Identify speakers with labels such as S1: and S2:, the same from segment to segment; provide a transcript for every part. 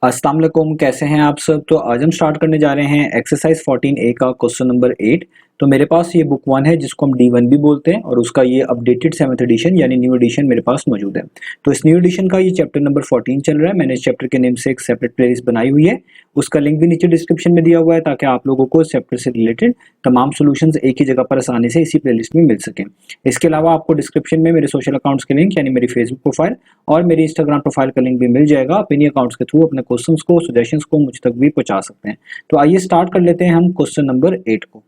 S1: अस्सलाम वालेकुम, कैसे हैं आप सब। तो आज हम स्टार्ट करने जा रहे हैं एक्सरसाइज 14A का क्वेश्चन नंबर 8। तो मेरे पास ये बुक 1 है जिसको हम D1 भी बोलते हैं और उसका ये अपडेटेड 7th एडिशन यानी न्यू एडिशन मेरे पास मौजूद है। तो इस न्यू एडिशन का ये चैप्टर नंबर 14 चल रहा है। मैंने इस चैप्टर के नेम से एक सेपरेट प्लेलिस्ट बनाई हुई है, उसका लिंक भी नीचे डिस्क्रिप्शन में दिया हुआ है ताकि आप लोगों को इस चैप्टर से रिलेटेड तमाम सॉल्यूशंस एक ही जगह पर आसानी से इसी प्लेलिस्ट में मिल सकें। इसके अलावा आपको डिस्क्रिप्शन में मेरे सोशल अकाउंट्स के लिंक यानी मेरी फेसबुक प्रोफाइल और मेरी इंस्टाग्राम प्रोफाइल का लिंक भी मिल जाएगा। आप इन्हीं अकाउंट्स के थ्रू अपने क्वेश्चंस को, सजेशंस को मुझ तक भी पहुंचा सकते हैं। तो आइए स्टार्ट कर लेते हैं हम क्वेश्चन नंबर 8 को।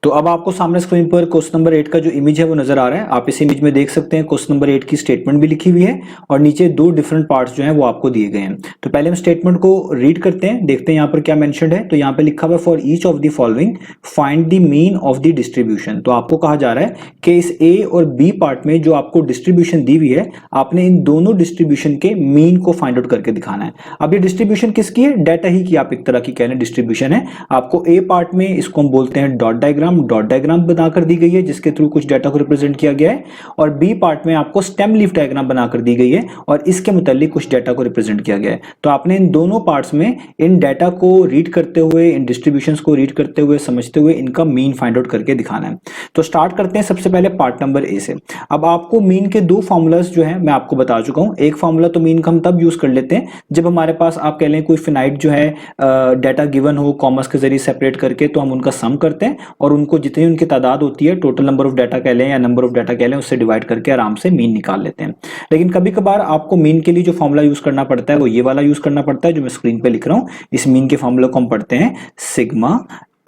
S1: तो अब आपको सामने स्क्रीन पर क्वेश्चन नंबर 8 का जो इमेज है वो नजर आ रहा है। आप इस इमेज में देख सकते हैं क्वेश्चन नंबर 8 की स्टेटमेंट भी लिखी हुई है और नीचे दो डिफरेंट पार्ट्स जो हैं वो आपको दिए गए हैं। तो पहले हम स्टेटमेंट को रीड करते हैं, देखते हैं यहाँ पर क्या मेंशन्ड है। तो यहाँ पे लिखा हुआ है for each of the following find the mean of the distribution. तो आपको कहा जा रहा है कि इस ए और बी पार्ट में जो आपको डिस्ट्रीब्यूशन दी हुई है, आपने इन दोनों डिस्ट्रीब्यूशन के मीन को फाइंड आउट करके दिखाना है। अब ये डिस्ट्रीब्यूशन किसकी है? डाटा ही की आप एक तरह की कह रहे हैं डिस्ट्रीब्यूशन है। आपको ए पार्ट में इसको हम बोलते हैं डॉट डायग्राम बनाकर दी गई है जिसके थ्रू कुछ डाटा को रिप्रेजेंट किया गया है, और बी पार्ट में आपको स्टेम लीफ डायग्राम बनाकर दी गई है और इसके मुतालिक कुछ डाटा को रिप्रेजेंट किया गया है। तो आपने इन दोनों पार्ट्स में इन डाटा को रीड करते हुए, इन डिस्ट्रीब्यूशंस को रीड करते हुए, समझते हुए इनका मीन फाइंड आउट करके दिखाना है। तो स्टार्ट करते हैं सबसे पहले पार्ट नंबर ए से। अब आपको मीन के दो फॉर्मूलाज जो है मैं आपको बता चुका हूं। एक फॉर्मूला तो मीन का हम तब यूज कर लेते हैं जब हमारे पास आप कह लें कोई फिनाइट जो है डाटा गिवन हो, कॉमर्स के जरिए सेपरेट करके, तो हम उनका सम करते हैं और उनको जितनी उनकी तादाद होती है, टोटल नंबर ऑफ डाटा कह लें या नंबर ऑफ डाटा कह लें, उससे डिवाइड करके आराम से मीन निकाल लेते हैं। लेकिन कभी कभार आपको मीन के लिए जो फॉर्मूला यूज करना पड़ता है वो ये वाला यूज करना पड़ता है जो मैं स्क्रीन पे लिख रहा हूं। इस मीन के फॉर्मूला को हम पढ़ते हैं sigma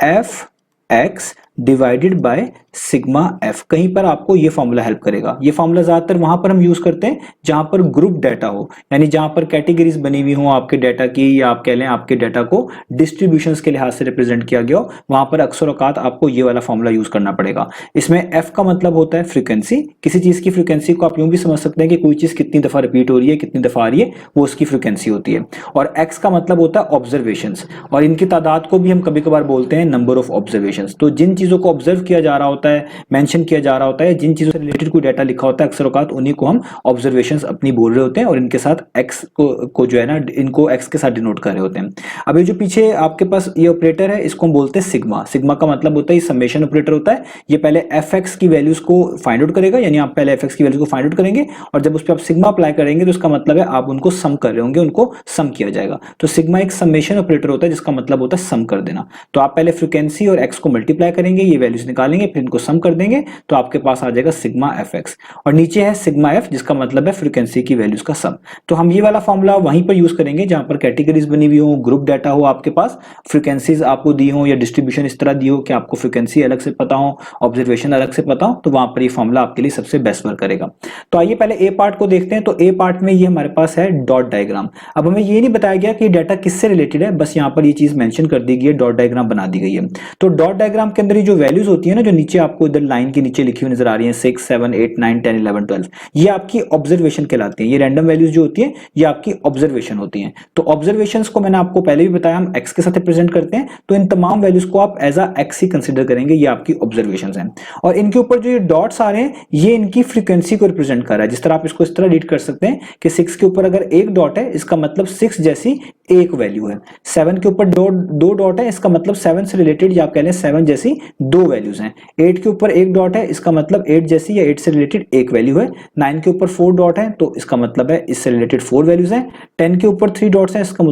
S1: F x divided by sigma F. कहीं पर आपको ये फॉर्मूला हेल्प करेगा। ये फॉर्मूला ज्यादातर वहां पर हम यूज करते हैं जहां पर ग्रुप डाटा हो, यानी जहां पर कैटेगरीज बनी हुई हो आपके डाटा की, या आप कह लें आपके डाटा को डिस्ट्रीब्यूशंस के लिहाज से रिप्रेजेंट किया गया हो, वहां पर अक्सर औकात आपको ये वाला फॉर्मूला यूज करना पड़ेगा। इसमें एफ का मतलब होता है फ्रीक्वेंसी। किसी चीज की फ्रीक्वेंसी को आप यूं भी समझ सकते हैं कि कोई चीज कितनी दफा रिपीट हो रही है, कितनी दफा आ रही है, वो उसकी फ्रीक्वेंसी होती है। और एक्स का मतलब होता है ऑब्जर्वेशंस, और इनकी तादाद को भी हम कभी कभार बोलते हैं नंबर ऑफ ऑब्जर्वेशंस। तो जिन चीजों को ऑब्जर्व किया जा रहा होता है, मेंशन किया जा रहा होता है, जिन चीजों से रिलेटेड कोई डाटा लिखा होता है, अक्सर औकात उन्हीं को हम ऑब्जर्वेशंस अपनी बोल रहे होते हैं और इनके साथ एक्स को जो है ना, इनको एक्स के साथ डिनोट कर रहे होते हैं। अब ये जो पीछे आपके पास ये ऑपरेटर है, इसको हम बोलते हैं सिग्मा। सिग्मा का मतलब होता है समेशन ऑपरेटर होता है। ये पहले एफ एक्स की वैल्यूज को फाइंड आउट करेगा, यानी आप पहले एफ एक्स की वैल्यूज को फाइंड आउट करेंगे और जब उस पर आप सिग्मा अप्लाई करेंगे तो उसका मतलब है आप उनको सम कर रहे होंगे, उनको सम किया जाएगा। तो सिग्मा एक समेशन ऑपरेटर होता है जिसका मतलब होता है सम कर देना। तो आप पहले फ्रीक्वेंसी और एक्स को मल्टीप्लाई करेंगे, ये वैल्यूज निकालेंगे, फिर इनको सम कर देंगे, तो आपके पास आ जाएगा सिग्मा एफ एक्स। और नीचे है सिग्मा एफ जिसका मतलब है फ्रीक्वेंसी की वैल्यूज का सम। तो हम ये वाला फॉर्मूला वहीं पर यूज करेंगे जहां पर कैटेगरीज बनी हुई हो, ग्रुप डाटा हो आपके पास, फ्रीक्वेंसीज आपको दी हो या डिस्ट्रीब्यूशन इस तरह दी हो कि आपको फ्रीक्वेंसी अलग से पता हो, ऑब्जर्वेशन अलग से पता हो, तो वहां पर ये फॉर्मूला आपके लिए सबसे बेस्ट वर्क करेगा। तो आइए पहले ए पार्ट को देखते हैं। तो ए पार्ट में ये हमारे पास है डॉट डायग्राम। अब हमें ये नहीं बताया गया कि डाटा किससे रिलेटेड है, बस यहाँ पर ये चीज मेंशन कर दी गई है, डॉट डायग्राम बना दी गई है। तो डॉट डायग्राम के अंदर ये जो वैल्यूज होती है ना, जो नीचे आपको इधर लाइन के नीचे लिखी हुई नजर आ रही है 6 7 8 9 10 11 12, ये आपकी ऑब्जर्वेशन कहलाती है। ये रैंडम वैल्यूज जो होती है ये आपकी ऑब्जर्वेशन होती हैं। तो ऑब्जर्वेशंस को मैंने आपको पहले भी बताया हम एक्स के साथ रिप्रेजेंट करते हैं, तो इन तमाम वैल्यूज को आप एज अ एक्स ही कंसीडर करेंगे, ये आपकी ऑब्जर्वेशंस हैं। और इनके ऊपर जो ये डॉट्स आ रहे हैं ये इनकी फ्रीक्वेंसी को रिप्रेजेंट कर रहा है। जिस तरह आप इसको इस तरह रीड कर सकते हैं कि 6 के ऊपर अगर एक डॉट है इसका मतलब 6 जैसी एक वैल्यू है, 7 के ऊपर दो डॉट है इसका मतलब 7 से रिलेटेड या आप कह लें 7 जैसी दो वैल्यूज हैं, 8 के ऊपर एक डॉट है इसका मतलब 8 जैसी या 8 से रिलेटेड एक वैल्यू है, 9 के ऊपर 4 डॉट है तो इसका मतलब है इससे रिलेटेड 4 वैल्यूज हैं, 10 के ऊपर 3 डॉट्स हैं इसका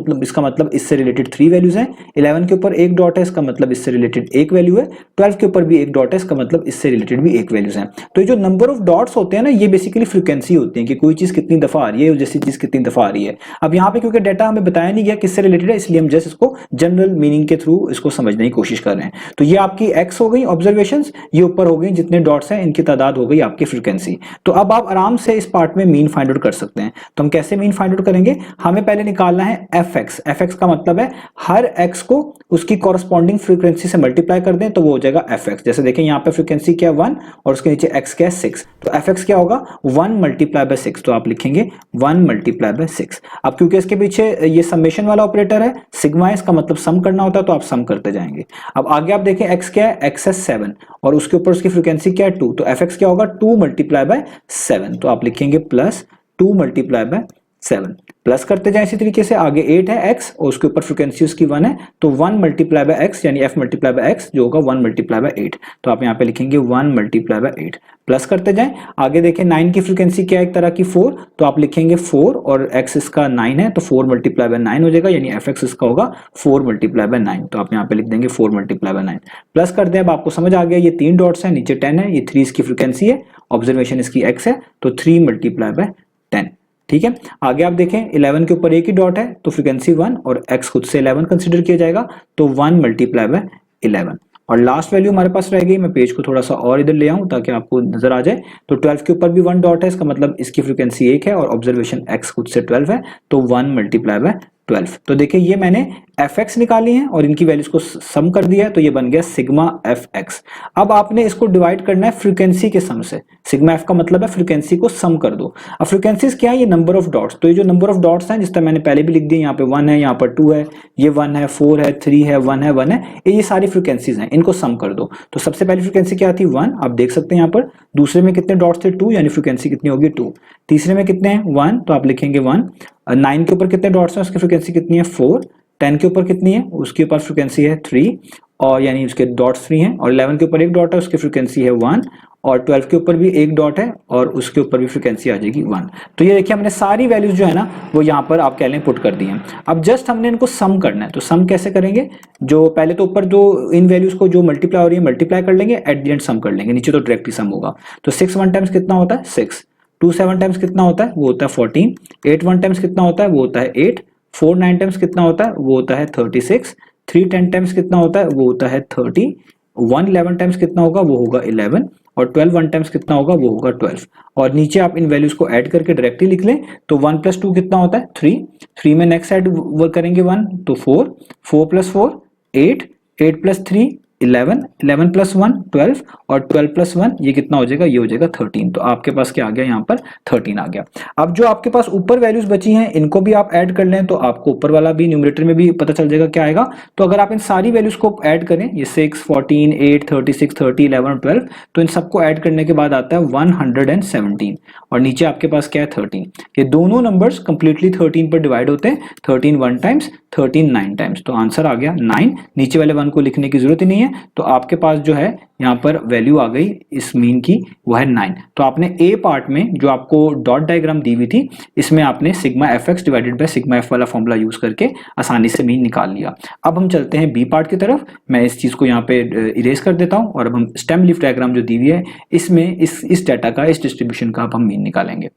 S1: मतलब इससे रिलेटेड 3 वैल्यूज हैं, 11 के ऊपर एक डॉट है इसका मतलब इससे रिलेटेड एक वैल्यू है, 12 के ऊपर भी एक डॉट है इसका मतलब इससे रिलेटेड भी एक वैल्यूज हैं। तो ये जो नंबर ऑफ डॉट्स होते हैं ना, ये बेसिकली फ्रीक्वेंसी होती है कि कोई चीज कितनी दफा आ रही है, जैसी चीज कितनी दफा आ रही है। अब यहाँ पे क्योंकि डाटा हमें बताया नहीं गया किससे रिलेटेड है, इसलिए हम जस्ट इसको जनरल मीनिंग के थ्रू इसको समझने की कोशिश कर रहे हैं। तो ये आपकी एक्स हो गई ऑब्जर्वेशंस, ये ऊपर हो गई जितने डॉट्स हैं इनकी तादाद हो गई आपकी फ्रीक्वेंसी। तो अब आप आराम से इस पार्ट में मीन फाइंड आउट कर सकते हैं। तो हम कैसे मीन फाइंड आउट करेंगे, हमें पहले निकालना है एफ एक्स। एफ एक्स का मतलब है हर एक्स को उसकी कॉरस्पॉन्डिंग फ्रीक्वेंसी से मल्टीप्लाई कर दें तो वो हो जाएगा एफ एक्स। जैसे देखें यहाँ पे फ्रीक्वेंसी क्या है 1 और उसके नीचे एक्स क्या है 6, तो एफ एक्स क्या होगा 1 मल्टीप्लाई बाय 6, तो आप लिखेंगे 1 मल्टीप्लाई बाय 6। अब क्योंकि इसके पीछे ये समेशन वाला ऑपरेटर है सिग्मा, इसका मतलब सम करना होता है तो आप सम करते जाएंगे। अब आगे आप देखें एक्स क्या है, एक्स है 7 और उसके ऊपर उसकी फ्रीक्वेंसी क्या है 2, तो एफ एक्स क्या होगा 2 मल्टीप्लाई बाय 7, तो आप लिखेंगे प्लस 2 मल्टीप्लाई बाय 7 प्लस करते जाएं इसी तरीके से, आगे 8 है x और उसके ऊपर फ्रीक्वेंसी उसकी 1 है, तो 1 मल्टीप्लाई बाय x यानी f मल्टीप्लाई बाय x जो होगा 1 मल्टीप्लाई बाय 8। तो आप यहाँ पे लिखेंगे 1 मल्टीप्लाई बाय 8 प्लस करते जाएं। आगे देखें 9 की फ्रीक्वेंसी क्या है, एक तरह की 4, तो आप लिखेंगे 4 और x इसका 9 है तो 4 मल्टीप्लाई बाय 9 हो जाएगा, यानी fx इसका होगा 4 मल्टीप्लाई बाय 9। तो आप यहाँ पे लिख देंगे 4 मल्टीप्लाई बाय 9 प्लस कर दें। अब आपको समझ आ गया, ये 3 डॉट्स हैं, नीचे 10 है, ये 3 इसकी फ्रीक्वेंसी है, ऑब्जर्वेशन इसकी x है, तो 3 मल्टीप्लाई बाय 10। ठीक है, आगे आप देखें 11 के ऊपर एक ही डॉट है तो फ्रीक्वेंसी 1 और x खुद से 11 कंसीडर किया जाएगा, तो 1 मल्टीप्लाई बाय 11 और लास्ट वैल्यू हमारे पास रह गई। मैं पेज को थोड़ा सा और इधर ले आऊं ताकि आपको नजर आ जाए, तो 12 के ऊपर भी 1 डॉट है, इसका मतलब इसकी फ्रीक्वेंसी 1 है और ऑब्जर्वेशन x खुद से 12 है, तो 1 मल्टीप्लाई बाय 12। तो देखिए ये मैंने fx निकाली है और इनकी वैल्यूज को सम कर दिया है, तो ये बन गया सिग्मा fx। अब आपने इसको डिवाइड करना है फ्रीक्वेंसी के सम से, सिग्मा f का मतलब है फ्रीक्वेंसी को सम कर दो। अब फ्रीक्वेंसीज क्या है, ये नंबर ऑफ डॉट्स, तो ये जो नंबर ऑफ डॉट्स हैं जिस तरह मैंने पहले भी लिख दिया, यहाँ पे 1 है, यहाँ पर 2 है, ये 1 है, 4 है, 3 है, 1 है, 1 है, ये सारी फ्रीक्वेंसीज हैं, इनको सम कर दो। तो सबसे पहली फ्रीक्वेंसी क्या थी 1, आप देख सकते हैं यहाँ पर। दूसरे में कितने डॉट्स थे 2, यानी फ्रीक्वेंसी कितनी होगी 2। तीसरे में कितने हैं 1, तो आप लिखेंगे 1। 9 के ऊपर कितने डॉट्स हैं, उसकी फ्रीक्वेंसी कितनी है 4। 10 के ऊपर कितनी है, उसके ऊपर फ्रीक्वेंसी है 3 और यानी उसके डॉट्स 3 हैं। और 11 के ऊपर एक डॉट है, उसकी फ्रीक्वेंसी है 1 और 12 के ऊपर भी एक डॉट है और उसके ऊपर भी फ्रीक्वेंसी आ जाएगी 1। तो ये देखिए हमने सारी वैल्यूज जो है ना वो यहाँ पर आप कह लें पुट कर दी हैं। अब जस्ट हमने इनको सम करना है, तो सम कैसे करेंगे, जो पहले तो ऊपर जो इन वैल्यूज को जो मल्टीप्लाई हो रही है मल्टीप्लाई कर लेंगे, एट द एंड सम कर लेंगे, नीचे तो डायरेक्टली सम होगा। तो 6 1 टाइम्स कितना होता है 6, 2 7 टाइम्स कितना होता है वो होता है 14, 8 1 टाइम्स कितना होता है वो होता है 8, 4 9 टाइम्स कितना होता है वो होता है 36, 3 10 टाइम्स कितना होता है वो होता है 30, 1 11 टाइम्स कितना होगा वो होगा 11 और 12 1 टाइम्स कितना होगा वो होगा 12। और नीचे आप इन वैल्यूज को ऐड करके डायरेक्टली लिख लें, तो 1 + 2 कितना होता है 3, 3 में नेक्स्ट साइड वर्क करेंगे 1 तो 4, 4 + 4 8, 8 + 3 11, 11 + 1 12 और 12 + 1 ये कितना हो जाएगा, ये हो जाएगा 13। तो आपके पास क्या आ गया यहाँ पर 13 आ गया। अब जो आपके पास ऊपर वैल्यूज बची हैं इनको भी आप ऐड कर लें, तो आपको ऊपर वाला भी न्यूमरेटर में भी पता चल जाएगा क्या आएगा। तो अगर आप इन सारी वैल्यूज को ऐड करें, ये 6 14 8 36 30 11 और 12, तो इन सबको ऐड करने के बाद आता है 117 और नीचे आपके पास क्या है 13। ये दोनों नंबर्स कंप्लीटली 13 पर डिवाइड होते हैं, 13 1 टाइम्स 13 9 टाइम्स, तो आंसर आ गया 9। नीचे वाले 1 को लिखने की जरूरत ही नहीं है, तो आपके पास जो है यहाँ पर वैल्यू आ गई इस मीन की, वो है 9। तो आपने ए पार्ट में जो आपको डॉट डायग्राम दी हुई थी इसमें आपने sigma fx divided by sigma f वाला फॉर्मूला यूज करके आसानी से मीन निकाल लिया। अब हम चलते हैं बी पार्ट की तरफ। मैं इस चीज को यहाँ पे इरेज कर देता हूँ और अब हम स्टेम लीफ डायग्राम जो दी हुई है इसमें इस डाटा का, इस डिस्ट्रीब्यूशन का अब हम मीन निकालेंगे।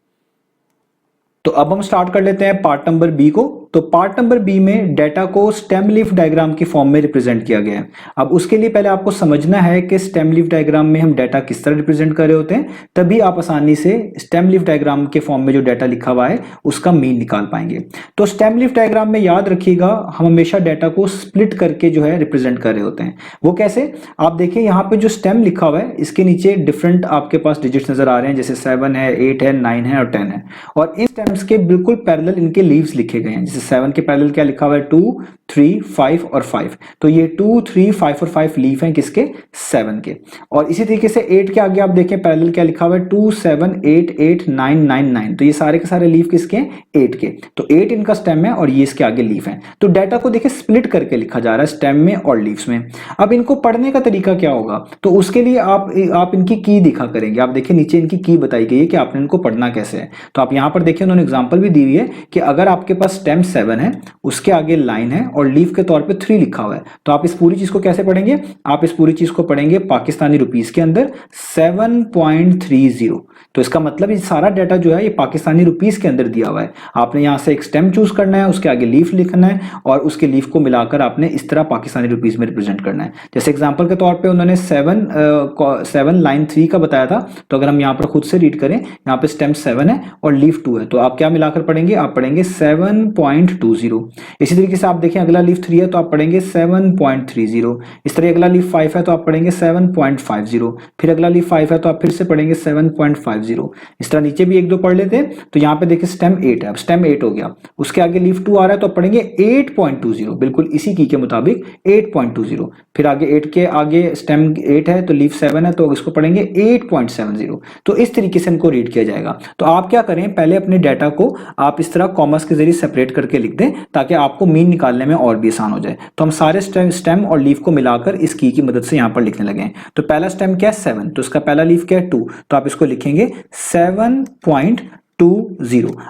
S1: तो अब हम स्टार्ट कर लेते हैं पार्ट नंबर बी को। तो पार्ट नंबर बी में डेटा को स्टेम लीफ डायग्राम की फॉर्म में रिप्रेजेंट किया गया है। अब उसके लिए पहले आपको समझना है कि स्टेम लीफ डायग्राम में हम डेटा किस तरह रिप्रेजेंट कर रहे होते हैं, तभी आप आसानी से स्टेम लीफ डायग्राम के फॉर्म में जो डेटा लिखा हुआ है उसका मीन निकाल पाएंगे। तो स्टेम लीफ डायग्राम में याद रखिएगा हम हमेशा डेटा को स्प्लिट करके जो है रिप्रेजेंट कर रहे होते हैं। वो कैसे, आप देखिए यहाँ पे जो स्टेम लिखा हुआ है इसके नीचे डिफरेंट आपके पास डिजिट्स नजर आ रहे हैं, जैसे 7 है 8 है 9 है और 10 है, और इन स्टेम्स के बिल्कुल पैरेलल इनके लीव्स लिखे गए हैं। जैसे 7 के पैरेलल क्या लिखा हुआ है 2 3 5 और 5, तो ये 2 3 5 और 5 लीफ हैं किसके 7 के। और इसी तरीके से 8 के आगे आप देखें पैरेलल क्या लिखा हुआ है 2 7 8 8 9 9 9, तो ये सारे के सारे लीफ किसके 8 के, तो 8 इनका स्टेम है और ये इसके आगे लीफ है। तो डाटा को देखिए स्प्लिट करके लिखा जा रहा है स्टेम में और लीव्स में। अब इनको पढ़ने का तरीका क्या होगा, तो उसके लिए आप इनकी की दिखा करेंगे। आप देखिए नीचे इनकी की बताई गई है कि आपने इनको पढ़ना कैसे है। तो आप यहां पर देखिए उन्होंने एग्जांपल भी दी हुई है कि अगर आपके पास स्टेम 7 है उसके आगे लाइन है और लीफ के तौर पे 3 लिखा हुआ है, तो आप इस पूरी चीज को कैसे पढ़ेंगे, आप इस पूरी चीज को पढ़ेंगे पाकिस्तानी रुपीस के अंदर 7.30। तो इसका मतलब ये सारा डाटा जो है ये पाकिस्तानी रुपीस के अंदर दिया हुआ है। आपने यहां से एक स्टेम चूज करना है, उसके आगे लीफ लिखना है और उसके लीफ को मिलाकर आपने इस तरह पाकिस्तानी रुपीस में रिप्रेजेंट करना है। जैसे एग्जांपल के तौर पे उन्होंने 7 लाइन 3 का बताया था, तो अगर हम यहाँ पर खुद से रीड करें, यहाँ पे स्टेम 7 है और लीफ 2 है, तो आप क्या मिलाकर पढ़ेंगे, आप पढ़ेंगे 7.30 7.20। इसी तरीके से आप देखें अगला लीफ 3 है तो आप पढ़ेंगे 7.30। इस तरह अगला लीफ 5 है तो आप पढ़ेंगे 7.50। फिर अगला लीफ 5 है तो आप फिर से पढ़ेंगे 7.50। इस तरह नीचे भी एक दो पढ़ लेते हैं। तो यहाँ पे देखिए स्टेम 8 है, अब स्टेम 8 हो गया। उसके आगे लीफ 2 आ रहा है तो आप पढ़ेंगे 8.20, बिल्कुल इसी की के मुताबिक 8.20। फिर आगे 8 के आगे स्टेम 8 है तो लीफ 7 है तो इसको पढ़ेंगे 8.70। तो इस तरीके से इनको रीड किया जाएगा। तो आप क्या करें, पहले अपने डाटा को आप इस तरह कॉमर्स के जरिए सेपरेट करके लिख दें ताकि आपको मीन निकालने में और भी आसान हो जाए। तो हम सारे स्टेम और लीफ को मिलाकर इस की मदद से यहां पर लिखने लगे। तो पहला स्टेम क्या है 7, तो इसका पहला लीफ क्या है 2, तो आप इसको लिखेंगे 7.20।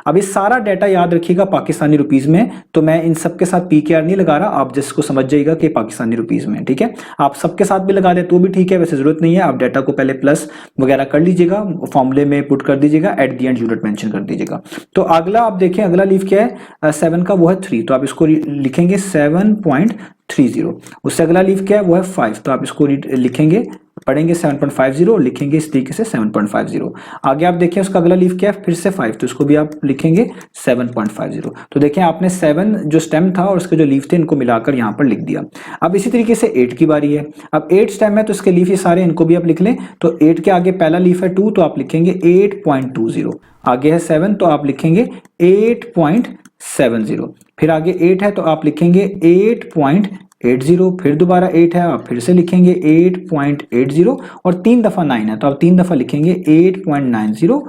S1: अब ये सारा डाटा याद रखिएगा पाकिस्तानी रुपीज में, तो मैं इन सब के साथ PKR नहीं लगा रहा, आप जिसको समझ जाइएगा कि पाकिस्तानी रुपीज में, ठीक है। आप सबके साथ भी लगा दे तो भी ठीक है, वैसे जरूरत नहीं है। आप डाटा को पहले प्लस वगैरह कर लीजिएगा, फॉर्मूले में पुट कर दीजिएगा, at the and unit mention कर दीजिएगा। तो अगला आप देखें अगला लीफ क्या है 7 का, वो है 3, तो आप इसको लिखेंगे 7.30। उससे अगला लीफ क्या है वो है 5, तो आप इसको लिखेंगे पढ़ेंगे 7.50, लिखेंगे इस तरीके से 7.50। आगे आप देखिए उसका अगला लीफ क्या है फिर से 5, तो इसको भी आप लिखेंगे 7.50। तो देखें आपने 7 जो स्टेम था और उसके जो लीफ थे इनको मिलाकर यहां पर लिख दिया। अब इसी तरीके से 8 की बारी है। अब 8 स्टेम है तो इसके लीफ ये सारे इनको भी आप लिख लें। तो 8 के आगे पहला लीफ है 2, तो आप लिखेंगे 8.20। आगे है 7 तो आप लिखेंगे 8.70। फिर आगे 8 है तो आप लिखेंगे 8.80। फिर दोबारा 8 है आप फिर से लिखेंगे 8.80 और 3 दफा 9 है तो आप 3 दफा लिखेंगे 8.90,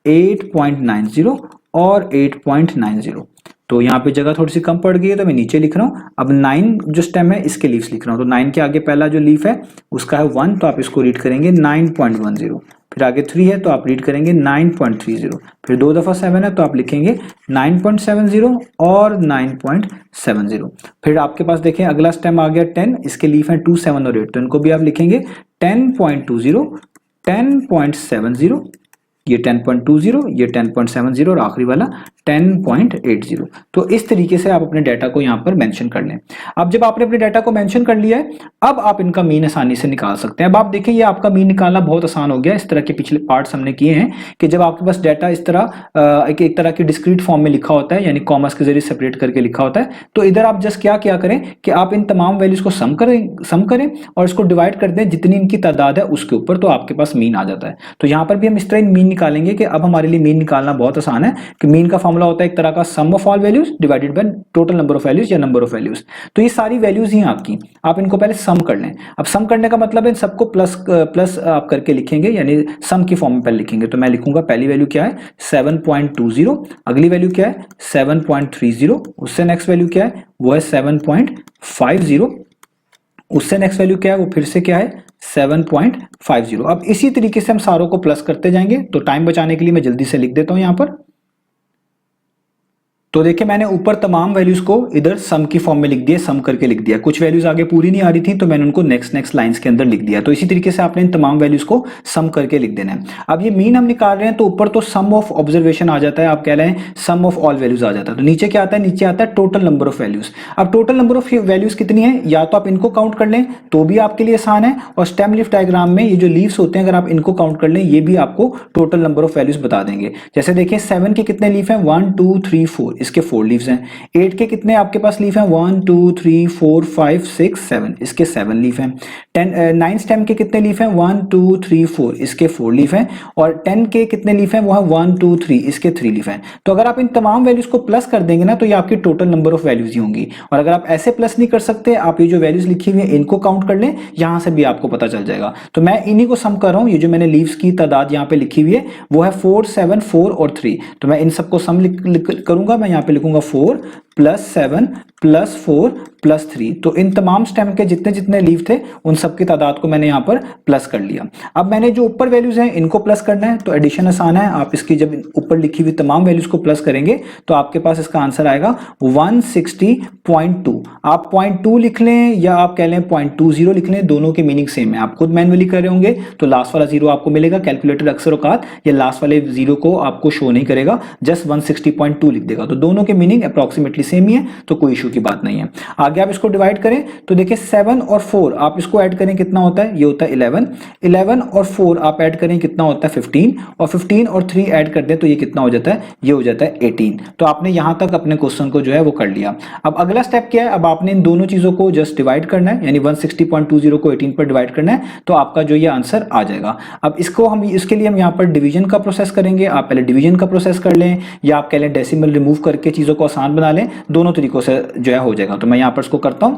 S1: 8.90 और 8.90। तो यहाँ पे जगह थोड़ी सी कम पड़ गई है तो मैं नीचे लिख रहा हूँ। अब 9 जो स्टेम है इसके लीव्स लिख रहा हूँ। तो 9 के आगे पहला जो लीफ है उसका है 1, तो आप इसको रीड करेंगे 9.10। फिर आगे 3 है तो आप रीड करेंगे 9.30। फिर 2 दफा 7 है तो आप लिखेंगे 9.70 और 9.70। फिर आपके पास देखें अगला स्टेम आ गया 10, इसके लीफ है 2, 7 और 8, तो इनको भी आप लिखेंगे 10.20, 10.70, ये 10.20, ये 10.70 और आखिरी वाला 10.80। तो इस तरीके से आप अपने डाटा को यहाँ पर मेंशन कर लें। अब जब आपने अपने डाटा को मेंशन कर लिया है, अब आप इनका मीन आसानी से निकाल सकते हैं। अब आप देखें ये आपका मीन निकालना बहुत आसान हो गया। इस तरह के पिछले पार्ट्स हमने किए हैं कि जब आपके पास डाटा इस तरह एक तरह की डिस्क्रीट फॉर्म में लिखा होता है, यानी कॉमर्स के जरिए सेपरेट करके लिखा होता है, तो इधर आप जस्ट क्या करें कि आप इन तमाम वैल्यूज को सम करें और इसको डिवाइड कर दें जितनी इनकी तादाद है उसके ऊपर, तो आपके पास मीन आ जाता है। तो यहाँ पर भी हम इस तरह मीन निकालेंगे कि अब हमारे लिए मीन निकालना बहुत आसान है कि मीन का फॉर्मूला होता है एक तरह का sum of all values divided by total number of values या नंबर ऑफ वैल्यूज। तो ये सारी वैल्यूज ही हैं आपकी, आप इनको पहले सम कर लें। अब सम करने का मतलब है सबको प्लस आप करके लिखेंगे, यानी सम की फॉर्म में पहले लिखेंगे। तो मैं लिखूंगा पहली वैल्यू क्या है 7.20, अगली वैल्यू क्या है 7.30, उससे नेक्स्ट वैल्यू क्या है वो है 7.50, उससे नेक्स्ट वैल्यू क्या है वो फिर से क्या है 7.50। अब इसी तरीके से हम सारों को प्लस करते जाएंगे। तो टाइम बचाने के लिए मैं जल्दी से लिख देता हूं यहां पर। तो देखिए मैंने ऊपर तमाम वैल्यूज को इधर सम की फॉर्म में लिख दिया, सम करके लिख दिया। कुछ वैल्यूज आगे पूरी नहीं आ रही थी तो मैंने उनको नेक्स्ट लाइंस के अंदर लिख दिया। तो इसी तरीके से आपने इन तमाम वैल्यूज को सम करके लिख देना है। अब ये मीन हम निकाल रहे हैं तो ऊपर तो सम ऑफ ऑब्जर्वेशन आ जाता है, आप कह रहे हैं सम ऑफ ऑल वैल्यूज आ जाता है। तो नीचे क्या आता है, नीचे आता है टोटल नंबर ऑफ वैल्यूज। अब टोटल नंबर ऑफ वैल्यूज कितनी है, या तो आप इनको काउंट कर लें तो भी आपके लिए आसान है, और स्टेम लीफ डायग्राम में ये जो लीव्स होते हैं अगर आप इनको काउंट कर लें ये भी आपको टोटल नंबर ऑफ वैल्यूज बता देंगे। जैसे देखिए 7 के कितने लीफ हैं 1 2 3 4, इसके 4 लीव्स हैं। 8 के कितने आपके पास लीफ हैं 1 2 3 4 5 6 7, इसके 7 लीफ हैं। 9 स्टेम के कितने लीफ हैं 1 2 3 4, इसके 4 लीफ हैं। और 10 के कितने लीफ हैं वो है 1 2 3, इसके 3 लीफ हैं। तो अगर आप इन तमाम वैल्यूज को प्लस कर देंगे ना तो ये आपकी टोटल नंबर ऑफ वैल्यूज ही होंगी। और अगर आप ऐसे प्लस नहीं कर सकते, आप ये जो वैल्यूज लिखी हुई है इनको काउंट कर लें, यहां से भी आपको पता चल जाएगा। तो मैं इन्हीं को सम कर रहा हूं। ये जो मैंने लीव्स की तादाद यहाँ पे लिखी हुई है वो है 4 7 4 और 3, तो मैं इन सबको सम करूंगा। मैं यहाँ पे लिखूंगा 4 + 7 + 4 + 3। तो इन तमाम स्टेम के जितने जितने लीव थे उन सब की तादाद को मैंने यहाँ पर प्लस कर लिया। अब मैंने जो ऊपर वैल्यूज हैं इनको प्लस करना है, तो एडिशन आसान है। आप इसकी जब ऊपर लिखी हुई तमाम वैल्यूज को प्लस करेंगे तो आपके पास इसका आंसर आएगा 160.2। आप 0.2 लिख लें या आप कह लें 0.20 लिख लें, दोनों के मीनिंग सेम है। आप खुद मैन्युअली कर रहे होंगे तो लास्ट वाला जीरो आपको मिलेगा। कैलकुलेटर अक्सर औकात ये लास्ट वाले जीरो को आपको शो नहीं करेगा, जस्ट 160.2 लिख देगा। तो दोनों के मीनिंग अप्रोक्सीमेटली बाकी सेम ही है, तो कोई इशू की बात नहीं है। आगे आप इसको डिवाइड करें तो देखिए 7 और 4 आप इसको ऐड करें कितना होता है, ये होता है 11, 11 और 4 आप ऐड करें कितना होता है 15, और 15 और 3 ऐड कर दें तो ये कितना हो जाता है, ये हो जाता है 18। तो आपने यहां तक अपने क्वेश्चन को जो है वो कर लिया। अब अगला स्टेप क्या है, अब आपने इन दोनों चीजों को जस्ट डिवाइड करना है, यानी 160.20 को 18 पर डिवाइड करना है, तो आपका जो ये आंसर आ जाएगा। अब इसको हम इसके लिए हम यहाँ पर डिवीजन का प्रोसेस करेंगे। आप पहले डिवीजन का प्रोसेस कर लें, या आप कह लें डेसिमल रिमूव करके चीजों को आसान बना लें, दोनों तरीकों से जो है हो जाएगा। तो मैं यहाँ पर इसको करता हूं,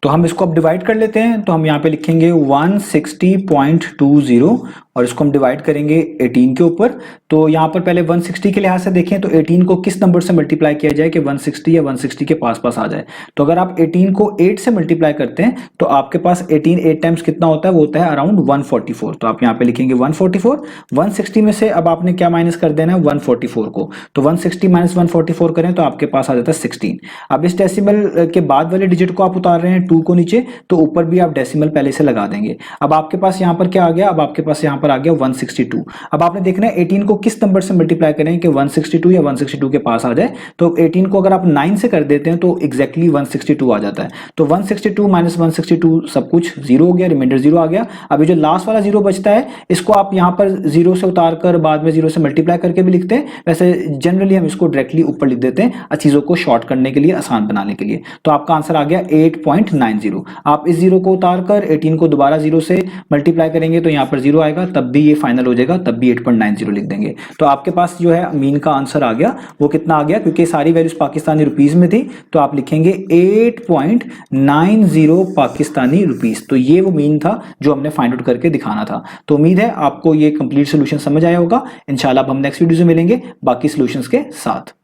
S1: तो हम इसको अब डिवाइड कर लेते हैं। तो हम यहाँ पे लिखेंगे 160.20 और इसको हम डिवाइड करेंगे 18 के ऊपर। तो यहाँ पर पहले 160 के लिहाज से देखें तो 18 को किस नंबर से मल्टीप्लाई किया जाए कि 160 या 160 के पास पास आ जाए। तो अगर आप 18 को 8 से मल्टीप्लाई करते हैं तो आपके पास 18 8 टाइम्स कितना होता है, वो होता है अराउंड 144। तो आप यहाँ पे लिखेंगे 144। 160 में से अब आपने क्या माइनस कर देना है, 144 को। तो 160 माइनस 144 करें तो आपके पास आ जाता है 16। अब इस डेसिमल के बाद वाले डिजिट को आप उतार रहे हैं 2 को नीचे, तो ऊपर भी आप डेसिमल पहले से लगा देंगे। अब आपके पास यहाँ पर क्या आ गया, अब आपके पास यहाँ पर आ गया 162। अब आपने देखना है 18 को किस नंबर से मल्टीप्लाई करें कि 162 या 162 के पास आ जाए। तो 18 को अगर आप 9 से कर देते हैं तो एग्जैक्टली 162 आ जाता है। तो 162 माइनस 162 सब कुछ जीरो हो गया, रिमाइंडर जीरो आ गया। अभी जो लास्ट वाला जीरो बचता है इसको आप यहाँ पर जीरो से उतार कर बाद में जीरो से मल्टीप्लाई करके भी लिखते हैं। वैसे जनरली हम इसको डायरेक्टली ऊपर लिख देते हैं चीजों को शॉर्ट करने के लिए, आसान बनाने के लिए। तो आपका आंसर आ गया 8.90। आप इस जीरो को उतार कर 18 को दोबारा जीरो से मल्टीप्लाई करेंगे तो यहाँ पर जीरो आएगा, तब भी ये फाइनल हो जाएगा, तब भी 8.90 लिख देंगे। तो आपके पास जो है मीन का आंसर आ गया। वो कितना आ गया, क्योंकि सारी वैल्यूज पाकिस्तानी रुपीस में थी तो आप लिखेंगे 8.90 पाकिस्तानी रुपीस। तो ये वो मीन था जो हमने फाइंड आउट करके दिखाना था। तो उम्मीद है आपको ये कंप्लीट सोल्यूशन समझ आया होगा। इंशाल्लाह अब हम नेक्स्ट वीडियो में मिलेंगे बाकी सोल्यूशंस के साथ।